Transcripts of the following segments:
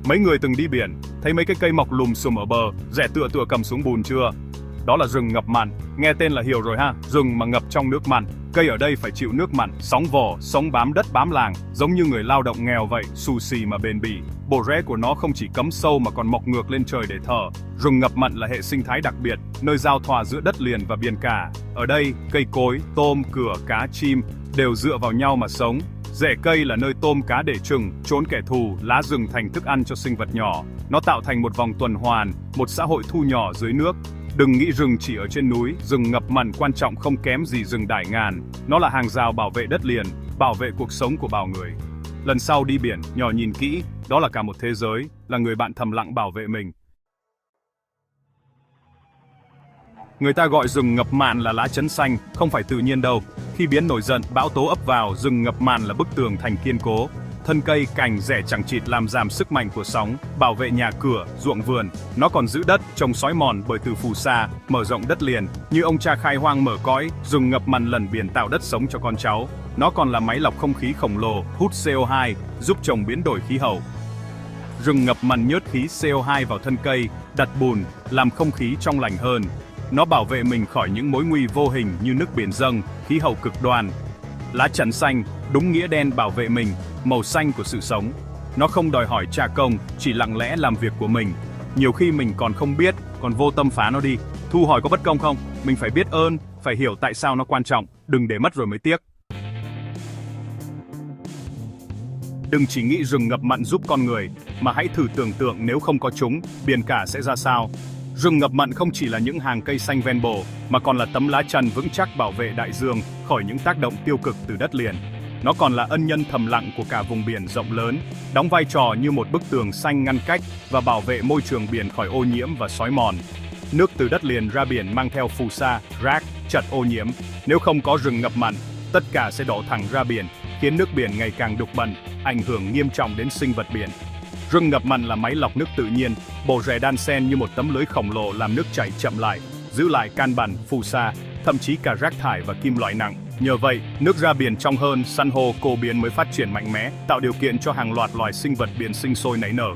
Mấy người từng đi biển, thấy mấy cái cây mọc lùm xùm ở bờ, rẽ tựa tựa cầm xuống bùn chưa? Đó là rừng ngập mặn, nghe tên là hiểu rồi ha, rừng mà ngập trong nước mặn. Cây ở đây phải chịu nước mặn, sóng vỏ, sống bám đất bám làng, giống như người lao động nghèo vậy, xù xì mà bền bỉ. Bộ rễ của nó không chỉ cắm sâu mà còn mọc ngược lên trời để thở. Rừng ngập mặn là hệ sinh thái đặc biệt, nơi giao thoa giữa đất liền và biển cả. Ở đây, cây cối, tôm, cửa, cá, chim đều dựa vào nhau mà sống. Rễ cây là nơi tôm cá để chừng, trốn kẻ thù, lá rừng thành thức ăn cho sinh vật nhỏ. Nó tạo thành một vòng tuần hoàn, một xã hội thu nhỏ dưới nước. Đừng nghĩ rừng chỉ ở trên núi, rừng ngập mặn quan trọng không kém gì rừng Đại Ngàn. Nó là hàng rào bảo vệ đất liền, bảo vệ cuộc sống của bào người. Lần sau đi biển, nhỏ nhìn kỹ, đó là cả một thế giới, là người bạn thầm lặng bảo vệ mình. Người ta gọi rừng ngập mặn là lá chắn xanh, không phải tự nhiên đâu. Khi biến nổi giận, bão tố ập vào, rừng ngập mặn là bức tường thành kiên cố. Thân cây, cành, rễ chằng chịt làm giảm sức mạnh của sóng, bảo vệ nhà cửa, ruộng vườn. Nó còn giữ đất, trồng xói mòn bởi từ phù sa, mở rộng đất liền. Như ông cha khai hoang mở cõi, rừng ngập mặn lần biển tạo đất sống cho con cháu. Nó còn là máy lọc không khí khổng lồ, hút CO2, giúp trồng biến đổi khí hậu. Rừng ngập mặn nhớt khí CO2 vào thân cây, đặt bùn, làm không khí trong lành hơn. Nó bảo vệ mình khỏi những mối nguy vô hình như nước biển dâng, khí hậu cực đoan. Lá chắn xanh, đúng nghĩa đen bảo vệ mình, màu xanh của sự sống. Nó không đòi hỏi trả công, chỉ lặng lẽ làm việc của mình. Nhiều khi mình còn không biết, còn vô tâm phá nó đi. Thu hỏi có bất công không? Mình phải biết ơn, phải hiểu tại sao nó quan trọng, đừng để mất rồi mới tiếc. Đừng chỉ nghĩ rừng ngập mặn giúp con người, mà hãy thử tưởng tượng nếu không có chúng, biển cả sẽ ra sao. Rừng ngập mặn không chỉ là những hàng cây xanh ven bờ, mà còn là tấm lá chắn vững chắc bảo vệ đại dương khỏi những tác động tiêu cực từ đất liền. Nó còn là ân nhân thầm lặng của cả vùng biển rộng lớn, đóng vai trò như một bức tường xanh ngăn cách và bảo vệ môi trường biển khỏi ô nhiễm và xói mòn. Nước từ đất liền ra biển mang theo phù sa, rác, chất ô nhiễm. Nếu không có rừng ngập mặn, tất cả sẽ đổ thẳng ra biển, khiến nước biển ngày càng đục bẩn, ảnh hưởng nghiêm trọng đến sinh vật biển. Rừng ngập mặn là máy lọc nước tự nhiên, bộ rễ đan xen như một tấm lưới khổng lồ làm nước chảy chậm lại, giữ lại can bẩn, phù sa, thậm chí cả rác thải và kim loại nặng. Nhờ vậy, nước ra biển trong hơn, san hô, cổ biển mới phát triển mạnh mẽ, tạo điều kiện cho hàng loạt loài sinh vật biển sinh sôi nảy nở.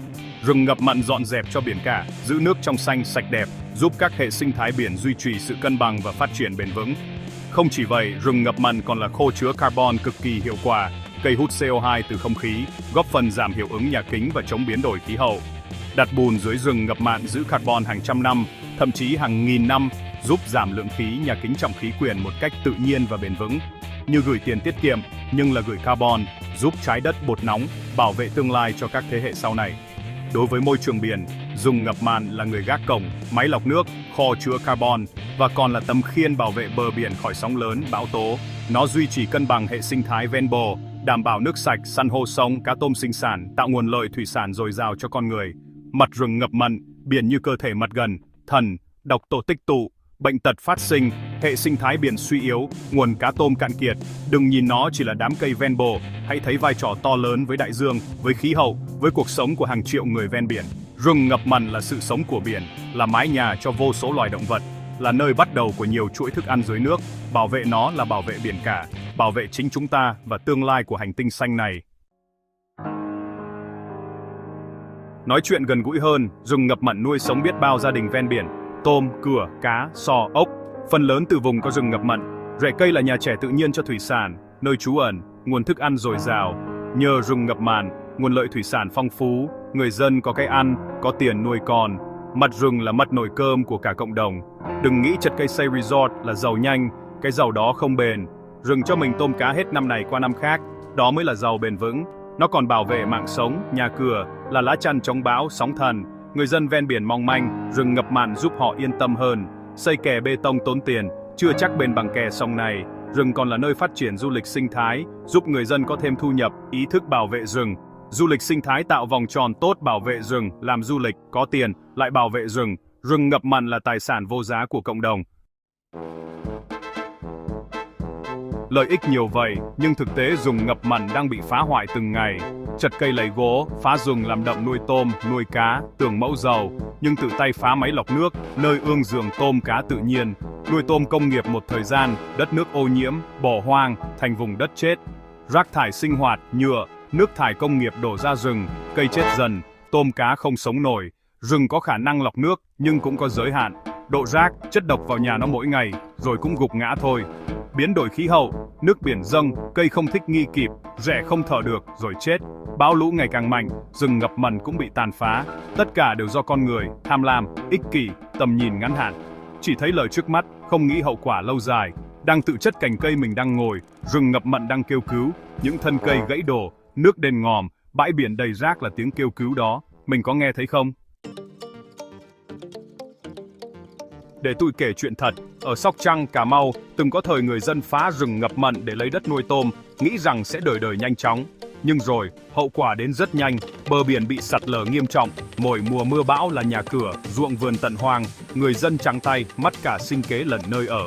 Rừng ngập mặn dọn dẹp cho biển cả, giữ nước trong xanh sạch đẹp, giúp các hệ sinh thái biển duy trì sự cân bằng và phát triển bền vững. Không chỉ vậy, rừng ngập mặn còn là kho chứa carbon cực kỳ hiệu quả, cây hút CO2 từ không khí, góp phần giảm hiệu ứng nhà kính và chống biến đổi khí hậu. Đặt bùn dưới rừng ngập mặn giữ carbon hàng trăm năm, thậm chí hàng nghìn năm, giúp giảm lượng khí nhà kính trọng khí quyển một cách tự nhiên và bền vững. Như gửi tiền tiết kiệm, nhưng là gửi carbon, giúp trái đất bột nóng, bảo vệ tương lai cho các thế hệ sau này. Đối với môi trường biển, rừng ngập mặn là người gác cổng, máy lọc nước, kho chứa carbon và còn là tấm khiên bảo vệ bờ biển khỏi sóng lớn, bão tố. Nó duy trì cân bằng hệ sinh thái ven bờ, đảm bảo nước sạch, san hô sống, cá tôm sinh sản, tạo nguồn lợi thủy sản dồi dào cho con người. Mặt rừng ngập mặn, biển như cơ thể mật gần, thần, độc tố tích tụ, bệnh tật phát sinh, hệ sinh thái biển suy yếu, nguồn cá tôm cạn kiệt. Đừng nhìn nó chỉ là đám cây ven bờ, hãy thấy vai trò to lớn với đại dương, với khí hậu, với cuộc sống của hàng triệu người ven biển. Rừng ngập mặn là sự sống của biển, là mái nhà cho vô số loài động vật, là nơi bắt đầu của nhiều chuỗi thức ăn dưới nước. Bảo vệ nó là bảo vệ biển cả, bảo vệ chính chúng ta và tương lai của hành tinh xanh này. Nói chuyện gần gũi hơn, rừng ngập mặn nuôi sống biết bao gia đình ven biển, tôm, cửa, cá, sò, ốc. Phần lớn từ vùng có rừng ngập mặn. Rễ cây là nhà trẻ tự nhiên cho thủy sản, nơi trú ẩn, nguồn thức ăn dồi dào. Nhờ rừng ngập mặn, nguồn lợi thủy sản phong phú, người dân có cái ăn, có tiền nuôi con. Mặt rừng là mật nồi cơm của cả cộng đồng. Đừng nghĩ chặt cây xây resort là giàu nhanh, cái giàu đó không bền. Rừng cho mình tôm cá hết năm này qua năm khác, đó mới là giàu bền vững. Nó còn bảo vệ mạng sống, nhà cửa, là lá chắn chống bão, sóng thần. Người dân ven biển mong manh, rừng ngập mặn giúp họ yên tâm hơn. Xây kè bê tông tốn tiền, chưa chắc bền bằng kè sông này. Rừng còn là nơi phát triển du lịch sinh thái, giúp người dân có thêm thu nhập, ý thức bảo vệ rừng. Du lịch sinh thái tạo vòng tròn tốt, bảo vệ rừng, làm du lịch, có tiền, lại bảo vệ rừng. Rừng ngập mặn là tài sản vô giá của cộng đồng. Lợi ích nhiều vậy, nhưng thực tế rừng ngập mặn đang bị phá hoại từng ngày. Chặt cây lấy gỗ, phá rừng làm đậm nuôi tôm, nuôi cá, tưởng mẫu giàu, nhưng tự tay phá máy lọc nước, nơi ương giường tôm cá tự nhiên. Nuôi tôm công nghiệp một thời gian, đất nước ô nhiễm, bỏ hoang, thành vùng đất chết. Rác thải sinh hoạt, nhựa, nước thải công nghiệp đổ ra rừng, cây chết dần, tôm cá không sống nổi. Rừng có khả năng lọc nước nhưng cũng có giới hạn. Độ rác, chất độc vào nhà nó mỗi ngày, rồi cũng gục ngã thôi. Biến đổi khí hậu, nước biển dâng, cây không thích nghi kịp, rễ không thở được, rồi chết. Bão lũ ngày càng mạnh, rừng ngập mặn cũng bị tàn phá. Tất cả đều do con người, tham lam, ích kỷ, tầm nhìn ngắn hạn. Chỉ thấy lời trước mắt, không nghĩ hậu quả lâu dài. Đang tự chất cành cây mình đang ngồi, rừng ngập mặn đang kêu cứu, những thân cây gãy đổ, nước đen ngòm, bãi biển đầy rác là tiếng kêu cứu đó. Mình có nghe thấy không? Để tôi kể chuyện thật, ở Sóc Trăng, Cà Mau, từng có thời người dân phá rừng ngập mặn để lấy đất nuôi tôm, nghĩ rằng sẽ đời đời nhanh chóng. Nhưng rồi, hậu quả đến rất nhanh, bờ biển bị sạt lở nghiêm trọng, mỗi mùa mưa bão là nhà cửa, ruộng vườn tận hoang, người dân trắng tay, mất cả sinh kế lẫn nơi ở.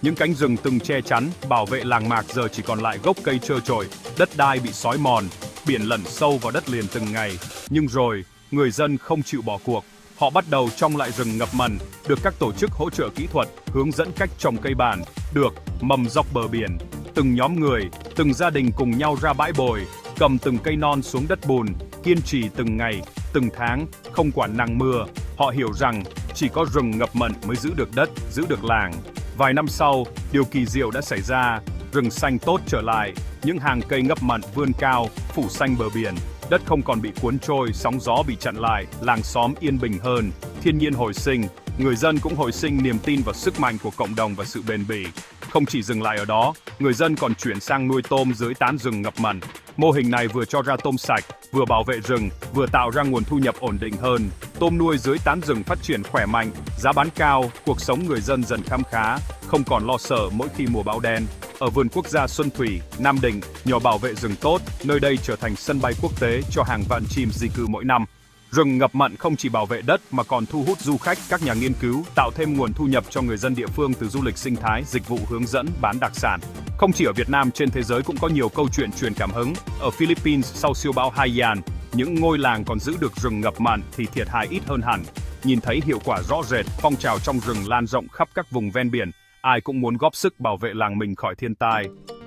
Những cánh rừng từng che chắn, bảo vệ làng mạc giờ chỉ còn lại gốc cây trơ trọi, đất đai bị xói mòn, biển lẩn sâu vào đất liền từng ngày. Nhưng rồi, người dân không chịu bỏ cuộc. Họ bắt đầu trồng lại rừng ngập mặn, được các tổ chức hỗ trợ kỹ thuật, hướng dẫn cách trồng cây bản, được mầm dọc bờ biển. Từng nhóm người, từng gia đình cùng nhau ra bãi bồi, cầm từng cây non xuống đất bùn, kiên trì từng ngày, từng tháng, không quản nắng mưa. Họ hiểu rằng chỉ có rừng ngập mặn mới giữ được đất, giữ được làng. Vài năm sau, điều kỳ diệu đã xảy ra, rừng xanh tốt trở lại, những hàng cây ngập mặn vươn cao, phủ xanh bờ biển. Đất không còn bị cuốn trôi, sóng gió bị chặn lại, làng xóm yên bình hơn, thiên nhiên hồi sinh, người dân cũng hồi sinh niềm tin vào sức mạnh của cộng đồng và sự bền bỉ. Không chỉ dừng lại ở đó, người dân còn chuyển sang nuôi tôm dưới tán rừng ngập mặn. Mô hình này vừa cho ra tôm sạch, vừa bảo vệ rừng, vừa tạo ra nguồn thu nhập ổn định hơn. Tôm nuôi dưới tán rừng phát triển khỏe mạnh, giá bán cao, cuộc sống người dân dần khấm khá, không còn lo sợ mỗi khi mùa bão đen. Ở vườn quốc gia Xuân Thủy, Nam Định, nhờ bảo vệ rừng tốt, nơi đây trở thành sân bay quốc tế cho hàng vạn chim di cư mỗi năm. Rừng ngập mặn không chỉ bảo vệ đất mà còn thu hút du khách, các nhà nghiên cứu, tạo thêm nguồn thu nhập cho người dân địa phương từ du lịch sinh thái, dịch vụ hướng dẫn, bán đặc sản. Không chỉ ở Việt Nam, trên thế giới cũng có nhiều câu chuyện truyền cảm hứng. Ở Philippines, sau siêu bão Haiyan, những ngôi làng còn giữ được rừng ngập mặn thì thiệt hại ít hơn hẳn. Nhìn thấy hiệu quả rõ rệt, phong trào trong rừng lan rộng khắp các vùng ven biển. Ai cũng muốn góp sức bảo vệ làng mình khỏi thiên tai.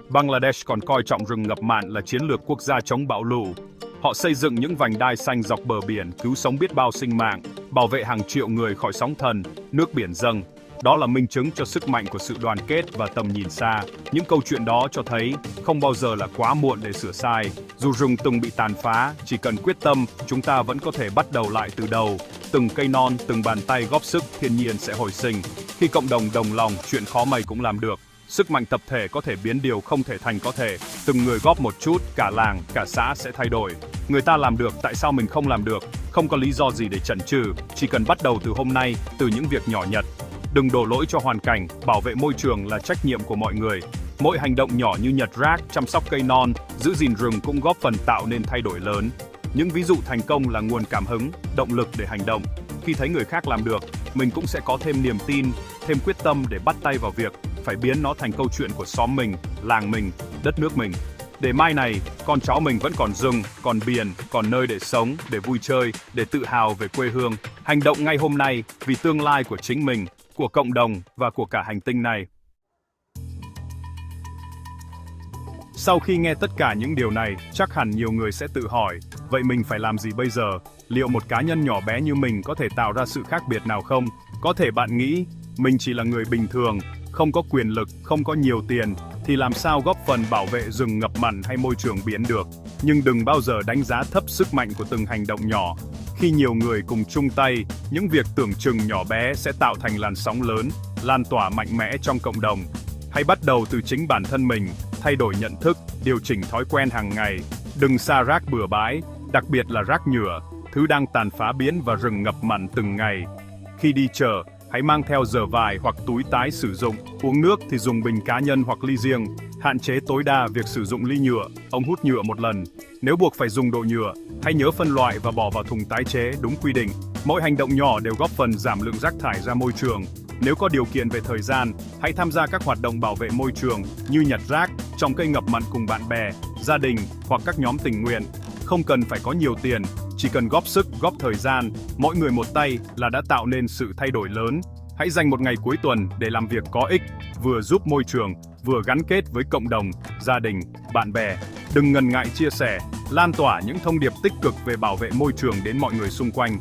Bangladesh còn coi trọng rừng ngập mặn là chiến lược quốc gia chống bão lụt. Họ xây dựng những vành đai xanh dọc bờ biển, cứu sống biết bao sinh mạng, bảo vệ hàng triệu người khỏi sóng thần, nước biển dâng. Đó là minh chứng cho sức mạnh của sự đoàn kết và tầm nhìn xa. Những câu chuyện đó cho thấy không bao giờ là quá muộn để sửa sai. Dù rừng từng bị tàn phá, chỉ cần quyết tâm, chúng ta vẫn có thể bắt đầu lại từ đầu. Từng cây non, từng bàn tay góp sức, thiên nhiên sẽ hồi sinh. Khi cộng đồng đồng lòng, chuyện khó mày cũng làm được. Sức mạnh tập thể có thể biến điều không thể thành có thể. Từng người góp một chút, cả làng, cả xã sẽ thay đổi. Người ta làm được, tại sao mình không làm được? Không có lý do gì để chần chừ, chỉ cần bắt đầu từ hôm nay, từ những việc nhỏ nhặt. Đừng đổ lỗi cho hoàn cảnh, bảo vệ môi trường là trách nhiệm của mọi người. Mỗi hành động nhỏ như nhặt rác, chăm sóc cây non, giữ gìn rừng cũng góp phần tạo nên thay đổi lớn. Những ví dụ thành công là nguồn cảm hứng, động lực để hành động. Khi thấy người khác làm được, mình cũng sẽ có thêm niềm tin, thêm quyết tâm để bắt tay vào việc, phải biến nó thành câu chuyện của xóm mình, làng mình, đất nước mình. Để mai này, con cháu mình vẫn còn rừng, còn biển, còn nơi để sống, để vui chơi, để tự hào về quê hương. Hành động ngay hôm nay vì tương lai của chính mình, của cộng đồng và của cả hành tinh này. Sau khi nghe tất cả những điều này, chắc hẳn nhiều người sẽ tự hỏi, vậy mình phải làm gì bây giờ? Liệu một cá nhân nhỏ bé như mình có thể tạo ra sự khác biệt nào không? Có thể bạn nghĩ, mình chỉ là người bình thường, không có quyền lực, không có nhiều tiền, thì làm sao góp phần bảo vệ rừng ngập mặn hay môi trường biển được? Nhưng đừng bao giờ đánh giá thấp sức mạnh của từng hành động nhỏ. Khi nhiều người cùng chung tay, những việc tưởng chừng nhỏ bé sẽ tạo thành làn sóng lớn, lan tỏa mạnh mẽ trong cộng đồng. Hãy bắt đầu từ chính bản thân mình, thay đổi nhận thức, điều chỉnh thói quen hàng ngày. Đừng xả rác bừa bãi, đặc biệt là rác nhựa, thứ đang tàn phá biển và rừng ngập mặn từng ngày. Khi đi chợ, hãy mang theo giở vải hoặc túi tái sử dụng. Uống nước thì dùng bình cá nhân hoặc ly riêng. Hạn chế tối đa việc sử dụng ly nhựa, ống hút nhựa một lần. Nếu buộc phải dùng đồ nhựa, hãy nhớ phân loại và bỏ vào thùng tái chế đúng quy định. Mỗi hành động nhỏ đều góp phần giảm lượng rác thải ra môi trường. Nếu có điều kiện về thời gian, hãy tham gia các hoạt động bảo vệ môi trường như nhặt rác, trồng cây ngập mặn cùng bạn bè, gia đình hoặc các nhóm tình nguyện. Không cần phải có nhiều tiền, chỉ cần góp sức, góp thời gian, mỗi người một tay là đã tạo nên sự thay đổi lớn. Hãy dành một ngày cuối tuần để làm việc có ích, vừa giúp môi trường, vừa gắn kết với cộng đồng, gia đình, bạn bè. Đừng ngần ngại chia sẻ, lan tỏa những thông điệp tích cực về bảo vệ môi trường đến mọi người xung quanh.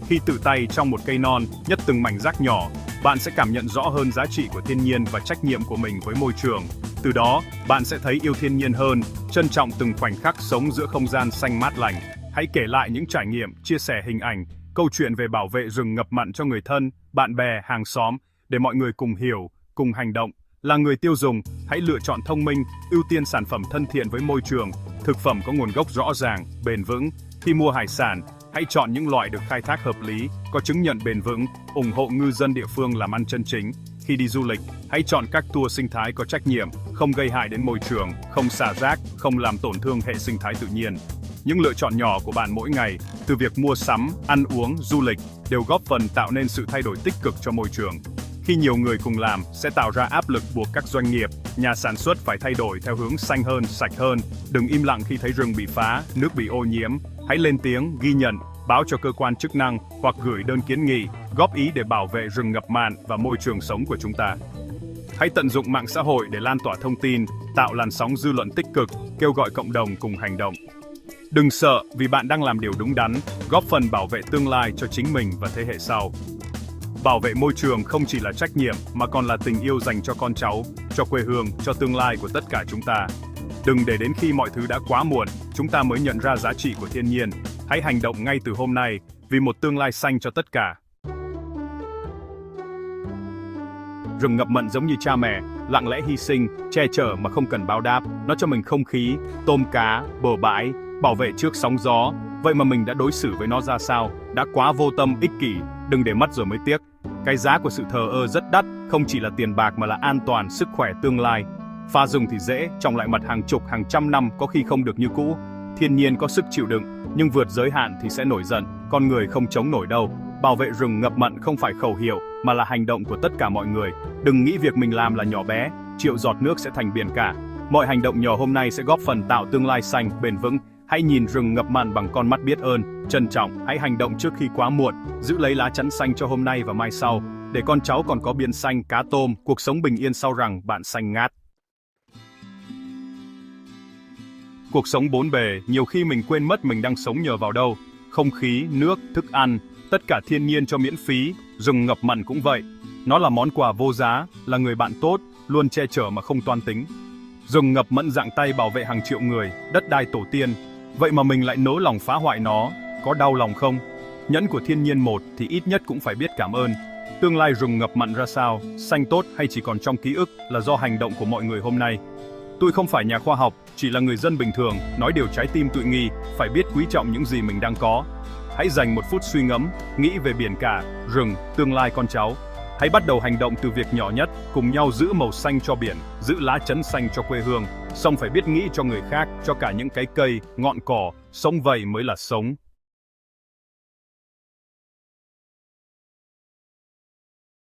Khi tự tay trong một cây non, nhấc từng mảnh rác nhỏ, bạn sẽ cảm nhận rõ hơn giá trị của thiên nhiên và trách nhiệm của mình với môi trường. Từ đó, bạn sẽ thấy yêu thiên nhiên hơn, trân trọng từng khoảnh khắc sống giữa không gian xanh mát lành. Hãy kể lại những trải nghiệm, chia sẻ hình ảnh, câu chuyện về bảo vệ rừng ngập mặn cho người thân, bạn bè, hàng xóm, để mọi người cùng hiểu, cùng hành động. Là người tiêu dùng, hãy lựa chọn thông minh, ưu tiên sản phẩm thân thiện với môi trường, thực phẩm có nguồn gốc rõ ràng, bền vững. Khi mua hải sản, hãy chọn những loại được khai thác hợp lý, có chứng nhận bền vững, ủng hộ ngư dân địa phương làm ăn chân chính. Khi đi du lịch, hãy chọn các tour sinh thái có trách nhiệm, không gây hại đến môi trường, không xả rác, không làm tổn thương hệ sinh thái tự nhiên. Những lựa chọn nhỏ của bạn mỗi ngày, từ việc mua sắm, ăn uống, du lịch, đều góp phần tạo nên sự thay đổi tích cực cho môi trường. Khi nhiều người cùng làm, sẽ tạo ra áp lực buộc các doanh nghiệp, nhà sản xuất phải thay đổi theo hướng xanh hơn, sạch hơn. Đừng im lặng khi thấy rừng bị phá, nước bị ô nhiễm. Hãy lên tiếng, ghi nhận, báo cho cơ quan chức năng hoặc gửi đơn kiến nghị, góp ý để bảo vệ rừng ngập mặn và môi trường sống của chúng ta. Hãy tận dụng mạng xã hội để lan tỏa thông tin, tạo làn sóng dư luận tích cực, kêu gọi cộng đồng cùng hành động. Đừng sợ vì bạn đang làm điều đúng đắn, góp phần bảo vệ tương lai cho chính mình và thế hệ sau. Bảo vệ môi trường không chỉ là trách nhiệm mà còn là tình yêu dành cho con cháu, cho quê hương, cho tương lai của tất cả chúng ta. Đừng để đến khi mọi thứ đã quá muộn, chúng ta mới nhận ra giá trị của thiên nhiên. Hãy hành động ngay từ hôm nay, vì một tương lai xanh cho tất cả. Rừng ngập mặn giống như cha mẹ, lặng lẽ hy sinh, che chở mà không cần báo đáp. Nó cho mình không khí, tôm cá, bờ bãi, bảo vệ trước sóng gió. Vậy mà mình đã đối xử với nó ra sao? Đã quá vô tâm, ích kỷ, đừng để mất rồi mới tiếc. Cái giá của sự thờ ơ rất đắt, không chỉ là tiền bạc mà là an toàn, sức khỏe tương lai. Phá rừng thì dễ, trồng lại mật hàng chục, hàng trăm năm có khi không được như cũ. Thiên nhiên có sức chịu đựng, nhưng vượt giới hạn thì sẽ nổi giận, con người không chống nổi đâu. Bảo vệ rừng ngập mặn không phải khẩu hiệu, mà là hành động của tất cả mọi người. Đừng nghĩ việc mình làm là nhỏ bé, triệu giọt nước sẽ thành biển cả. Mọi hành động nhỏ hôm nay sẽ góp phần tạo tương lai xanh, bền vững. Hãy nhìn rừng ngập mặn bằng con mắt biết ơn, trân trọng. Hãy hành động trước khi quá muộn, giữ lấy lá chắn xanh cho hôm nay và mai sau, để con cháu còn có biển xanh, cá tôm, cuộc sống bình yên sau rằng bạn xanh ngát. Cuộc sống bốn bề, nhiều khi mình quên mất mình đang sống nhờ vào đâu. Không khí, nước, thức ăn, tất cả thiên nhiên cho miễn phí, rừng ngập mặn cũng vậy. Nó là món quà vô giá, là người bạn tốt, luôn che chở mà không toan tính. Rừng ngập mặn giang tay bảo vệ hàng triệu người, đất đai tổ tiên. Vậy mà mình lại nỡ lòng phá hoại nó, có đau lòng không? Nhẫn của thiên nhiên một thì ít nhất cũng phải biết cảm ơn. Tương lai rừng ngập mặn ra sao, xanh tốt hay chỉ còn trong ký ức là do hành động của mọi người hôm nay. Tôi không phải nhà khoa học, chỉ là người dân bình thường, nói điều trái tim tự nghi, phải biết quý trọng những gì mình đang có. Hãy dành một phút suy ngẫm, nghĩ về biển cả, rừng, tương lai con cháu. Hãy bắt đầu hành động từ việc nhỏ nhất, cùng nhau giữ màu xanh cho biển, giữ lá chắn xanh cho quê hương. Xong phải biết nghĩ cho người khác, cho cả những cái cây, ngọn cỏ, sống vậy mới là sống.